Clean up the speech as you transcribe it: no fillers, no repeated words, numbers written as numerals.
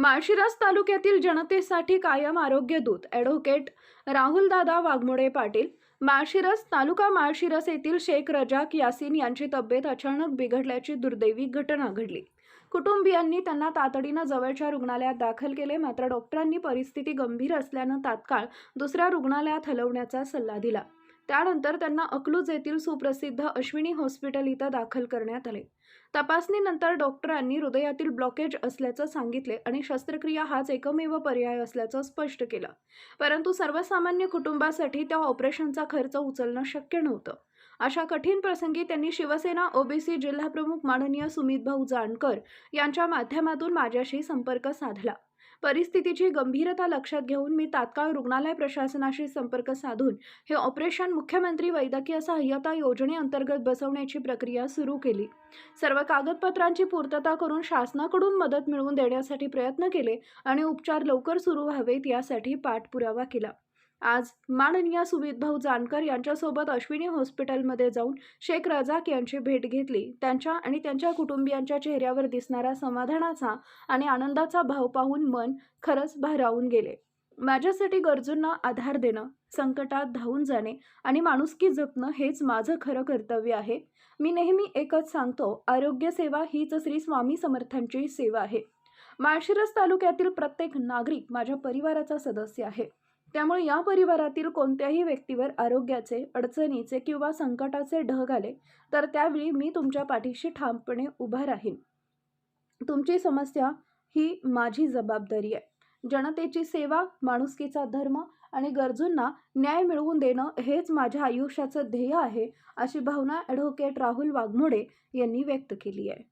माळशिरस तालुक्यातील जनतेसाठी कायम आरोग्यदूत ॲडव्होकेट राहुलदादा वाघमोडे पाटील. माळशिरस तालुका माळशिरस येथील शेख रजाक यासीन यांची तब्येत अचानक बिघडल्याची दुर्दैवी घटना घडली. कुटुंबियांनी त्यांना तातडीनं जवळच्या रुग्णालयात दाखल केले, मात्र डॉक्टरांनी परिस्थिती गंभीर असल्यानं तात्काळ दुसऱ्या रुग्णालयात हलवण्याचा सल्ला दिला. त्यानंतर त्यांना अकलूज येथील सुप्रसिद्ध अश्विनी हॉस्पिटल इथं दाखल करण्यात आले. तपासणीनंतर डॉक्टरांनी हृदयातील ब्लॉकेज असल्याचं सांगितले आणि शस्त्रक्रिया हाच एकमेव पर्याय असल्याचं स्पष्ट केलं. परंतु सर्वसामान्य कुटुंबासाठी त्या ऑपरेशनचा खर्च उचलणं शक्य नव्हतं. अशा कठीण प्रसंगी त्यांनी शिवसेना ओबीसी जिल्हाप्रमुख माननीय सुमितभाऊ जानकर यांच्या माध्यमातून माझ्याशी संपर्क साधला. परिस्थितीची गंभीरता लक्षात घेऊन मी तात्काळ रुग्णालय प्रशासनाशी संपर्क साधून हे ऑपरेशन मुख्यमंत्री वैद्यकीय सहाय्यता योजनेअंतर्गत बसवण्याची प्रक्रिया सुरू केली. सर्व कागदपत्रांची पूर्तता करून शासनाकडून मदत मिळवून देण्यासाठी प्रयत्न केले आणि उपचार लवकर सुरू व्हावेत यासाठी पाठपुरावा केला. आज माननीय सुमितभाऊ जानकर यांच्यासोबत अश्विनी हॉस्पिटलमध्ये जाऊन शेख रजाक यांची भेट घेतली. त्यांच्या आणि त्यांच्या कुटुंबियांच्या चेहऱ्यावर दिसणारा समाधानाचा आणि आनंदाचा भाव पाहून मन खरंच भारावून गेले. माझ्यासाठी गरजूंना आधार देणं, संकटात धावून जाणे आणि माणुसकी जपणं हेच माझं खरं कर्तव्य आहे. मी नेहमी एकच सांगतो, आरोग्य सेवा हीच श्री स्वामी समर्थांची सेवा आहे. माळशिरस तालुक्यातील प्रत्येक नागरिक माझ्या परिवाराचा सदस्य आहे. त्यामुळे या परिवारातील कोणत्याही व्यक्तीवर आरोग्याचे, अडचणीचे किंवा संकटाचे ढग आले तर त्यावेळी मी तुमच्या पाठीशी ठामपणे उभा राहीन. तुमची समस्या ही माझी जबाबदारी आहे. जनतेची सेवा, माणुसकीचा धर्म आणि गरजूंना न्याय मिळवून देणं हेच माझ्या आयुष्याचं ध्येय आहे, अशी भावना ॲडव्होकेट राहुल वाघमोडे यांनी व्यक्त केली आहे.